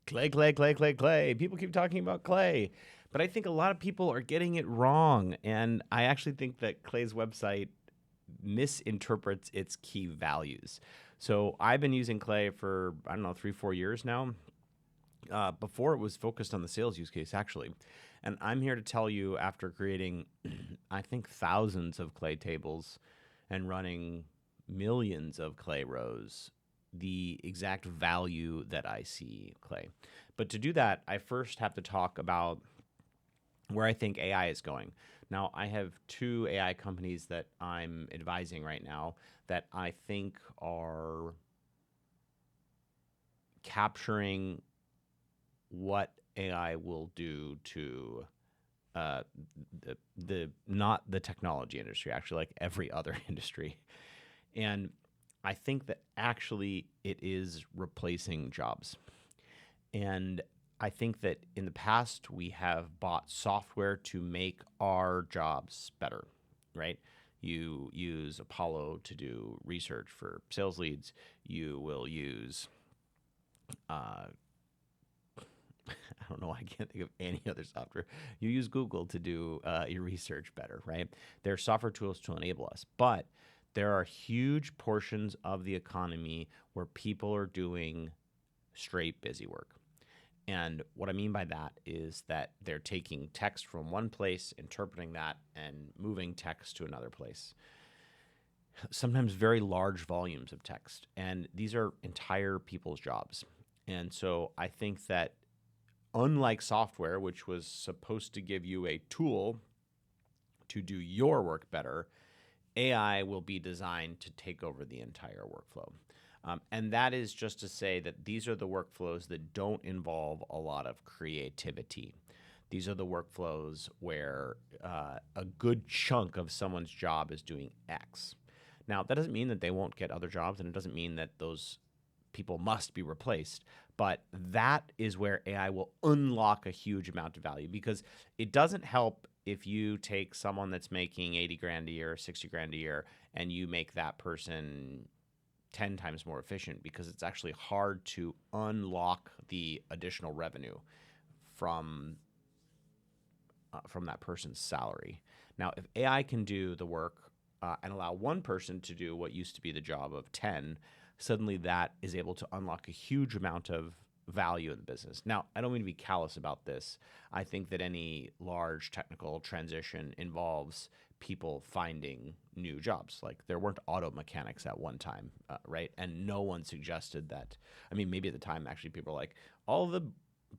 Clay, clay, clay, clay, clay. People keep talking about clay, but I think a lot of people are getting it wrong. And I actually think that Clay's website misinterprets its key values. So I've been using Clay for, I don't know, 3, 4 years now. Before it was focused on the sales use case, actually. And I'm here to tell you, after creating, I think, thousands of Clay tables and running millions of Clay rows, the exact value that I see Clay. But to do that, I first have to talk about where I think AI is going. Now, I have 2 AI companies that I'm advising right now that I think are capturing what AI will do to uh, the not the technology industry, actually, like every other industry. And I think that actually it is replacing jobs. And I think that in the past, we have bought software to make our jobs better, right? You use Apollo to do research for sales leads. You will use, uh, I don't know, I can't think of any other software. You use Google to do your research better, right? There are software tools to enable us. But there are huge portions of the economy where people are doing straight busy work. And what I mean by that is that they're taking text from one place, interpreting that, and moving text to another place. Sometimes very large volumes of text. And these are entire people's jobs. And so I think that unlike software, which was supposed to give you a tool to do your work better, AI will be designed to take over the entire workflow. And that is just to say that these are the workflows that don't involve a lot of creativity. These are the workflows where a good chunk of someone's job is doing X. Now, that doesn't mean that they won't get other jobs, and it doesn't mean that those people must be replaced. But that is where AI will unlock a huge amount of value, because it doesn't help if you take someone that's making 80 grand a year, 60 grand a year, and you make that person 10 times more efficient, because it's actually hard to unlock the additional revenue from that person's salary. Now, if AI can do the work and allow one person to do what used to be the job of 10, suddenly that is able to unlock a huge amount of value in the business. Now, I don't mean to be callous about this. I think that any large technical transition involves people finding new jobs. Like, there weren't auto mechanics at one time, right? And no one suggested that. I mean, maybe at the time, actually, people were like, all the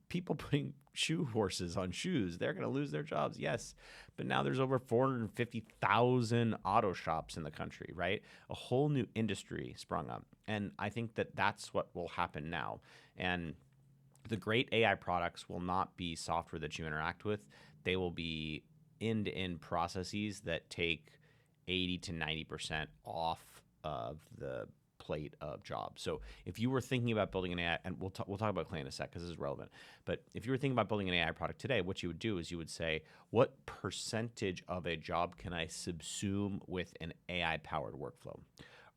people putting shoe horses on shoes, they're going to lose their jobs. Yes. But now there's over 450,000 auto shops in the country, right? A whole new industry sprung up. And I think that that's what will happen now. And the great AI products will not be software that you interact with. They will be end-to-end processes that take 80 to 90% off of the plate of jobs. So if you were thinking about building an AI, and we'll talk about Clay in a sec because this is relevant, but if you were thinking about building an AI product today, what you would do is you would say, what percentage of a job can I subsume with an AI-powered workflow?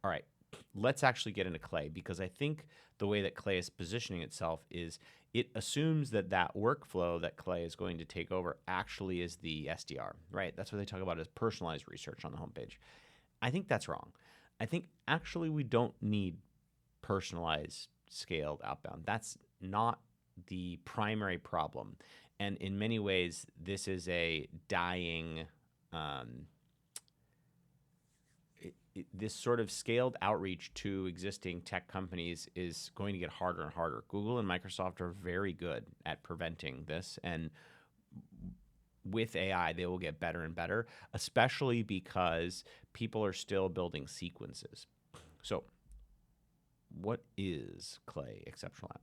All right, let's actually get into Clay, because I think the way that Clay is positioning itself is it assumes that that workflow that Clay is going to take over actually is the SDR, right? That's what they talk about as personalized research on the homepage. I think that's wrong. I think actually we don't need personalized, scaled outbound. That's not the primary problem. And in many ways, this is a dying, this sort of scaled outreach to existing tech companies is going to get harder and harder. Google and Microsoft are very good at preventing this. And with AI, they will get better and better, especially because people are still building sequences. So, what is Clay exceptional at?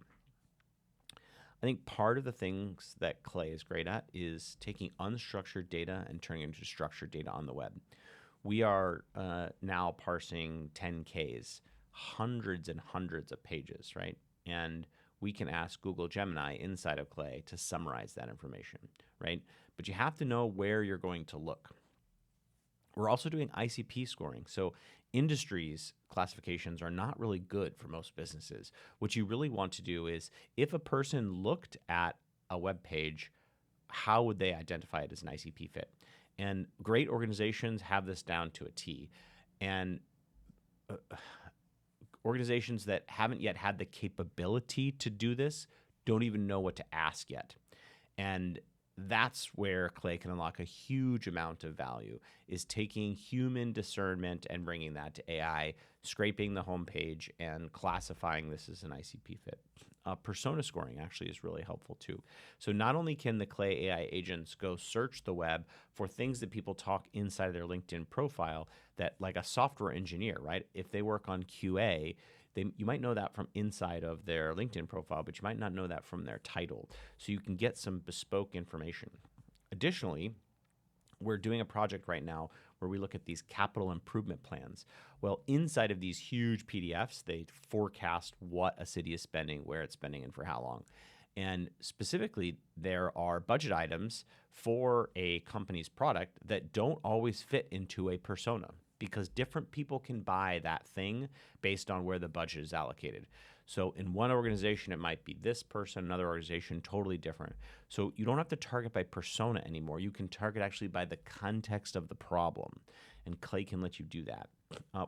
I think part of the things that Clay is great at is taking unstructured data and turning it into structured data on the web. We are now parsing 10Ks, hundreds and hundreds of pages, right? And we can ask Google Gemini inside of Clay to summarize that information, right? But you have to know where you're going to look. We're also doing ICP scoring. So industries classifications are not really good for most businesses. What you really want to do is, if a person looked at a web page, how would they identify it as an ICP fit? And great organizations have this down to a T. And organizations that haven't yet had the capability to do this don't even know what to ask yet. And that's where Clay can unlock a huge amount of value, is taking human discernment and bringing that to AI, scraping the homepage and classifying this as an ICP fit. Persona scoring actually is really helpful too. So not only can the Clay AI agents go search the web for things that people talk inside of their LinkedIn profile, that like a software engineer, right? If they work on QA, you might know that from inside of their LinkedIn profile, but you might not know that from their title. So you can get some bespoke information. Additionally, we're doing a project right now where we look at these capital improvement plans. Well, inside of these huge PDFs, they forecast what a city is spending, where it's spending, and for how long. And specifically, there are budget items for a company's product that don't always fit into a persona, because different people can buy that thing based on where the budget is allocated. So in one organization, it might be this person, another organization, totally different. So you don't have to target by persona anymore. You can target actually by the context of the problem, and Clay can let you do that.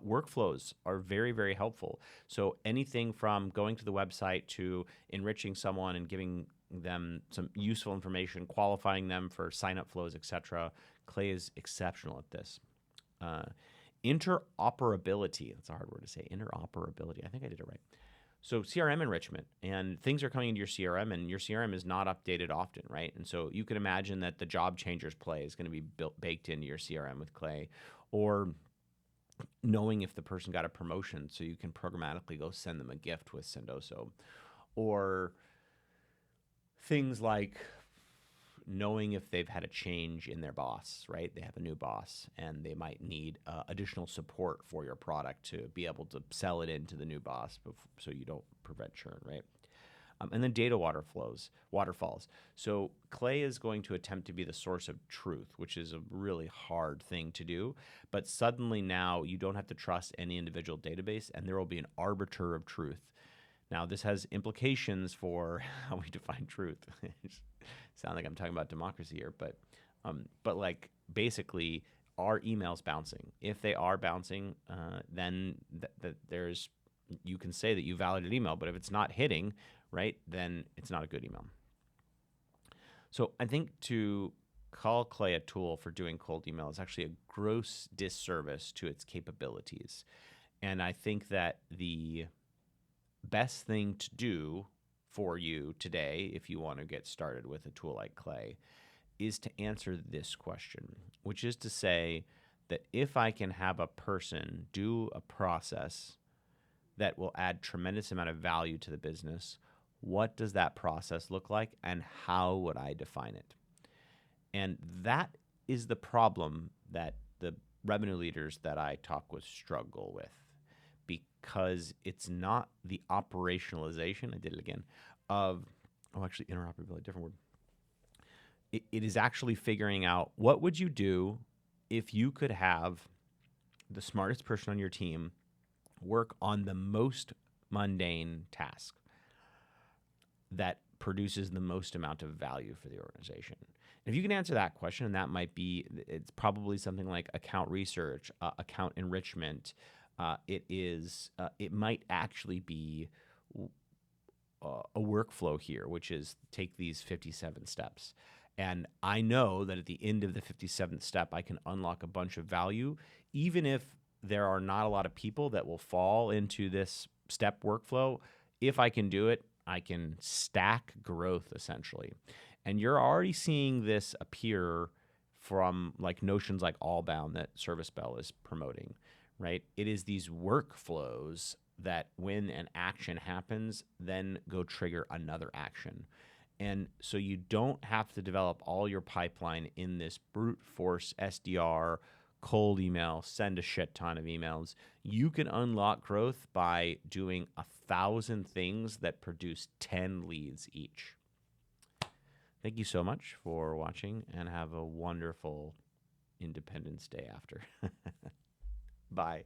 Workflows are very, very helpful. So anything from going to the website to enriching someone and giving them some useful information, qualifying them for sign-up flows, etc. Clay is exceptional at this. Interoperability, that's a hard word to say, interoperability. I think I did it right. So CRM enrichment, and things are coming into your CRM, and your CRM is not updated often, right? And so you can imagine that the job changers play is going to be baked into your CRM with Clay, or knowing if the person got a promotion so you can programmatically go send them a gift with Sendoso, or things like knowing if they've had a change in their boss, right? They have a new boss and they might need additional support for your product to be able to sell it into the new boss so you don't prevent churn, right? And then data waterfalls. So Clay is going to attempt to be the source of truth, which is a really hard thing to do. But suddenly now you don't have to trust any individual database, and there will be an arbiter of truth. Now, this has implications for how we define truth. Sound like I'm talking about democracy here, but like basically, are emails bouncing? If they are bouncing, then you can say that you validated email, but if it's not hitting, right, then it's not a good email. So I think to call Clay a tool for doing cold email is actually a gross disservice to its capabilities. And I think that the best thing to do for you today, if you want to get started with a tool like Clay, is to answer this question, which is to say that if I can have a person do a process that will add tremendous amount of value to the business, what does that process look like, and how would I define it? And that is the problem that the revenue leaders that I talk with struggle with, because it's not the operationalization, I did it again, of, interoperability, different word. It is actually figuring out, what would you do if you could have the smartest person on your team work on the most mundane task that produces the most amount of value for the organization? And if you can answer that question, and that might be, it's probably something like account research, account enrichment. It might actually be a workflow here, which is take these 57 steps. And I know that at the end of the 57th step, I can unlock a bunch of value, even if there are not a lot of people that will fall into this step workflow. If I can do it, I can stack growth, essentially. And you're already seeing this appear from like notions like Allbound that Service Bell is promoting, right? It is these workflows that when an action happens, then go trigger another action. And so you don't have to develop all your pipeline in this brute force SDR, cold email, send a shit ton of emails. You can unlock growth by doing 1,000 things that produce 10 leads each. Thank you so much for watching, and have a wonderful Independence Day after. Bye.